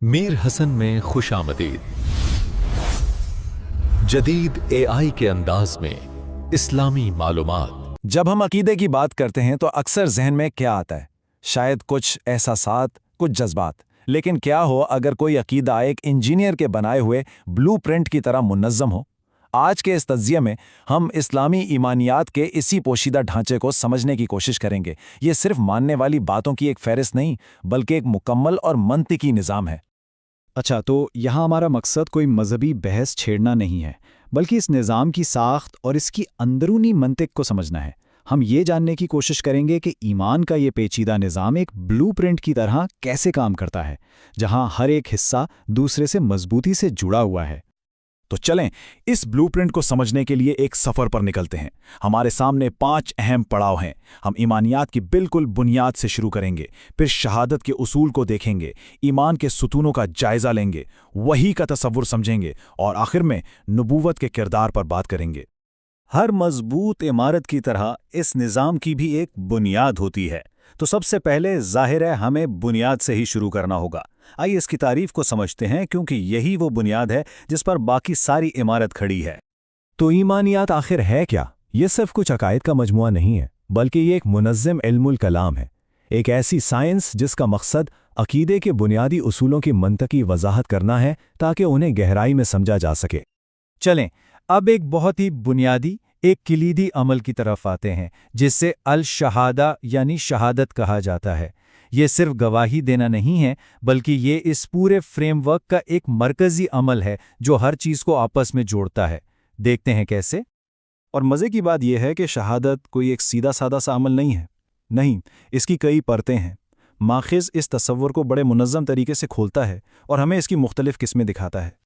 मीर हसन में खुश आमदीद। जदीद एआई के अंदाज में इस्लामी मालूमात। जब हम अकीदे की बात करते हैं तो अक्सर जहन में क्या आता है? शायद कुछ एहसासात, कुछ जज्बात। लेकिन क्या हो अगर कोई अकीदा एक इंजीनियर के बनाए हुए ब्लूप्रिंट की तरह मुनज़्ज़म हो? आज के इस तज़किये में हम इस्लामी ईमानियात के इसी पोशीदा ढांचे को समझने की कोशिश करेंगे। ये सिर्फ मानने वाली बातों की एक फहरिस्त नहीं, बल्कि एक मुकम्मल और मंतिकी निज़ाम है। अच्छा, तो यहाँ हमारा मकसद कोई मजहबी बहस छेड़ना नहीं है, बल्कि इस निज़ाम की साख्त और इसकी अंदरूनी मंतिक को समझना है। हम ये जानने की कोशिश करेंगे कि ईमान का ये पेचीदा निज़ाम एक ब्लूप्रिंट की तरह कैसे काम करता है, जहाँ हर एक हिस्सा दूसरे से मजबूती से जुड़ा हुआ है। तो चलें इस ब्लूप्रिंट को समझने के लिए एक सफ़र पर निकलते हैं। हमारे सामने 5 अहम पड़ाव हैं। हम ईमानियात की बिल्कुल बुनियाद से शुरू करेंगे, फिर शहादत के उसूल को देखेंगे, ईमान के सुतूनों का जायज़ा लेंगे, वही का तसव्वुर समझेंगे और आखिर में नबूवत के किरदार पर बात करेंगे। हर मजबूत इमारत की तरह इस निज़ाम की भी एक बुनियाद होती है। तो सबसे पहले ज़ाहिर है हमें बुनियाद से ही शुरू करना होगा। आइए इसकी तारीफ को समझते हैं, क्योंकि यही वो बुनियाद है जिस पर बाकी सारी इमारत खड़ी है। तो ईमानियात आखिर है क्या? ये सिर्फ कुछ अकायद का मजमुआ नहीं है, बल्कि ये एक मुनज़्ज़म इल्मुल कलाम है। एक ऐसी साइंस जिसका मकसद अकीदे के बुनियादी उसूलों की मंतकी वजाहत करना है ताकि उन्हें गहराई में समझा जा सके। चलें अब एक बहुत ही बुनियादी, एक किलीदी अमल की तरफ आते हैं, जिससे अल शहादा यानी शहादत कहा जाता है। ये सिर्फ गवाही देना नहीं है, बल्कि ये इस पूरे फ्रेमवर्क का एक मरकज़ी अमल है जो हर चीज़ को आपस में जोड़ता है। देखते हैं कैसे। और मज़े की बात यह है कि शहादत कोई एक सीधा सादा सा अमल नहीं है। नहीं, इसकी कई परतें हैं। माखिज़ इस तसव्वुर को बड़े मुनज़्ज़म तरीके से खोलता है और हमें इसकी मुख्तलिफ किस्में दिखाता है।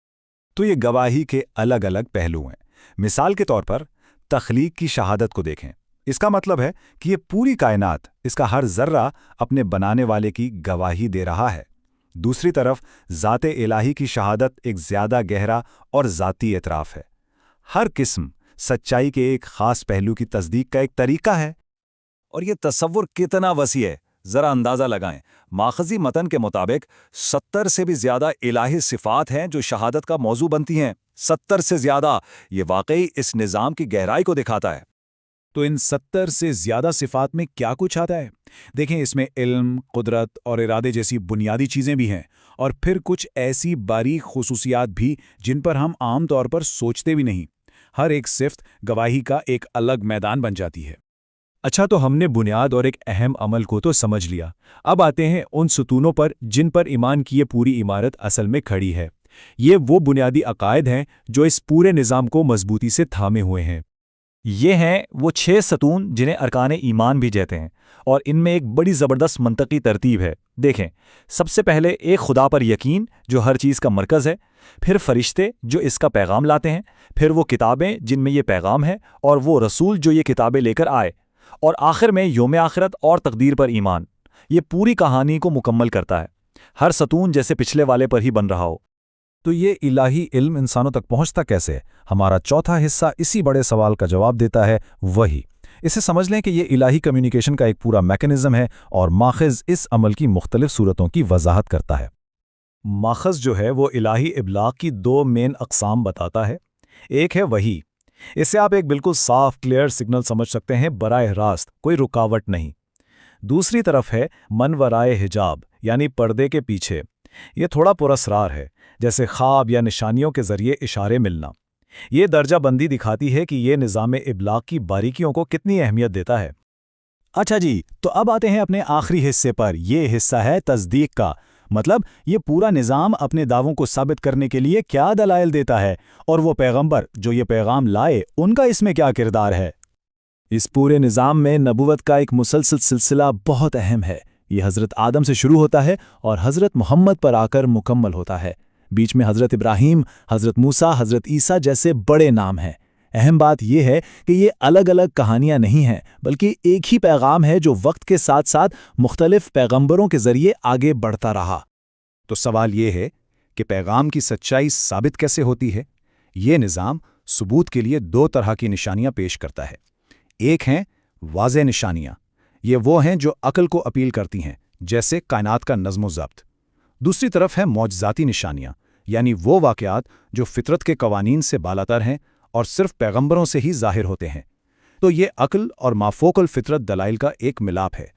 तो ये गवाही के अलग अलग पहलू हैं। मिसाल के तौर पर तख्लीक की शहादत को देखें। इसका मतलब है कि ये पूरी कायनात, इसका हर जर्रा अपने बनाने वाले की गवाही दे रहा है। दूसरी तरफ ज़ाते इलाही की शहादत एक ज़्यादा गहरा और ज़ाती एतराफ़ है। हर किस्म सच्चाई के एक ख़ास पहलू की तस्दीक का एक तरीका है। और ये तसव्वुर कितना वसी है, ज़रा अंदाज़ा लगाएं। माखज़ी मतन के मुताबिक 70 से भी ज़्यादा इलाही सिफ़ात हैं जो शहादत का मौजू बनती हैं। 70 से ज़्यादा। ये वाकई इस निज़ाम की गहराई को दिखाता है। तो इन 70 से ज़्यादा सिफ़ात में क्या कुछ आता है? देखें, इसमें इल्म, कुदरत और इरादे जैसी बुनियादी चीज़ें भी हैं, और फिर कुछ ऐसी बारीक खुसूसियात भी जिन पर हम आम तौर पर सोचते भी नहीं। हर एक सिफ़त गवाही का एक अलग मैदान बन जाती है। अच्छा, तो हमने बुनियाद और एक अहम अमल को तो समझ लिया। अब आते हैं उन सुतूनों पर जिन पर ईमान की ये पूरी इमारत असल में खड़ी है। ये वो बुनियादी अकायद हैं जो इस पूरे निज़ाम को मजबूती से थामे हुए हैं। ये हैं वो 6 सतून जिन्हें अरकान ईमान भी कहते हैं, और इनमें एक बड़ी ज़बरदस्त मंतकी तरतीब है। देखें, सबसे पहले एक खुदा पर यकीन जो हर चीज़ का मरकज़ है, फिर फरिश्ते जो इसका पैगाम लाते हैं, फिर वो किताबें जिनमें ये पैगाम है, और वो रसूल जो ये किताबें लेकर आए, और आखिर में यौम आखिरत और तकदीर पर ईमान। ये पूरी कहानी को मुकम्मल करता है, हर सतून जैसे पिछले वाले पर ही बन रहा हो। तो ये इलाही इल्म इंसानों तक पहुंचता कैसे? हमारा चौथा हिस्सा इसी बड़े सवाल का जवाब देता है। वही इसे समझ लें कि ये इलाही कम्युनिकेशन का एक पूरा मैकेनिज्म है, और माखज़ इस अमल की मुख्तलिफ सूरतों की वजाहत करता है। माखज़ जो है वो इलाही इबलाग की 2 मेन अक़साम बताता है। एक है वही, इससे आप एक बिल्कुल साफ क्लियर सिग्नल समझ सकते हैं, बराह रास्त, कोई रुकावट नहीं। दूसरी तरफ है मन वराए हिजाब, यानी पर्दे के पीछे। ये थोड़ा पुरस्रार है, जैसे ख्वाब या निशानियों के जरिए इशारे मिलना। ये दर्जा बंदी दिखाती है कि ये निज़ाम इबलाग की बारीकियों को कितनी अहमियत देता है। अच्छा जी, तो अब आते हैं अपने आखिरी हिस्से पर। ये हिस्सा है तस्दीक का, मतलब ये पूरा निज़ाम अपने दावों को साबित करने के लिए क्या दलाइल देता है, और वो पैगंबर जो ये पैगाम लाए उनका इसमें क्या किरदार है। इस पूरे निज़ाम में नबूवत का एक मुसलसल सिलसिला बहुत अहम है। ये हज़रत आदम से शुरू होता है और हज़रत मोहम्मद पर आकर मुकम्मल होता है। बीच में हज़रत इब्राहीम, हज़रत मूसा, हज़रत ईसा जैसे बड़े नाम हैं। अहम बात यह है कि ये अलग अलग कहानियाँ नहीं हैं, बल्कि एक ही पैगाम है जो वक्त के साथ साथ मुख्तलिफ पैगंबरों के ज़रिए आगे बढ़ता रहा। तो सवाल ये है कि पैगाम की सच्चाई साबित कैसे होती है? ये निज़ाम सबूत के लिए 2 तरह की निशानियाँ पेश करता है। एक हैं वाज़े निशानियाँ। ये वो हैं जो अक्ल को अपील करती हैं, जैसे कायनात का नज़्म व ज़ब्त। दूसरी तरफ है मौजज़ाती निशानियाँ, यानी वो वाक़यात जो फितरत के कवानीन से बालातर हैं और सिर्फ पैगंबरों से ही ज़ाहिर होते हैं। तो ये अक्ल और माफ़ोकल फितरत दलाइल का एक मिलाप है।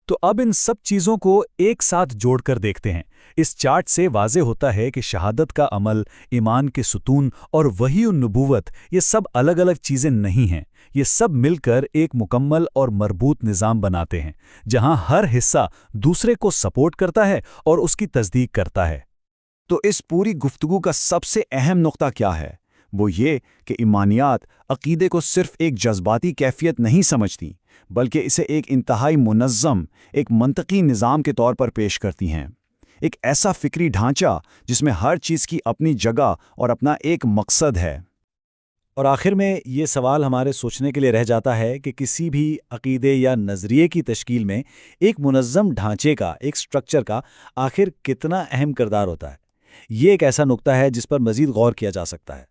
तो अब इन सब चीज़ों को एक साथ जोड़कर देखते हैं। इस चार्ट से वाज़े होता है कि शहादत का अमल, ईमान के सुतून और वही नबूवत, ये सब अलग अलग चीज़ें नहीं हैं। ये सब मिलकर एक मुकम्मल और मरबूत निज़ाम बनाते हैं, जहां हर हिस्सा दूसरे को सपोर्ट करता है और उसकी तस्दीक करता है। तो इस पूरी गुफ्तगू का सबसे अहम नुक्ता क्या है? वो ये कि ईमानियात अक़ीदे को सिर्फ एक जज्बाती कैफियत नहीं समझती, बल्कि इसे एक इंतहाई मुनज़्ज़म, एक मंतकी निज़ाम के तौर पर पेश करती हैं। एक ऐसा फ़िक्री ढांचा जिसमें हर चीज़ की अपनी जगह और अपना एक मकसद है। और आखिर में ये सवाल हमारे सोचने के लिए रह जाता है कि किसी भी अक़ीदे या नज़रिए की तश्कील में एक मुनज़्ज़म ढांचे का, एक स्ट्रक्चर का आखिर कितना अहम किरदार होता है। ये एक ऐसा नुक्ता है जिस पर मज़ीद गौर किया जा सकता है।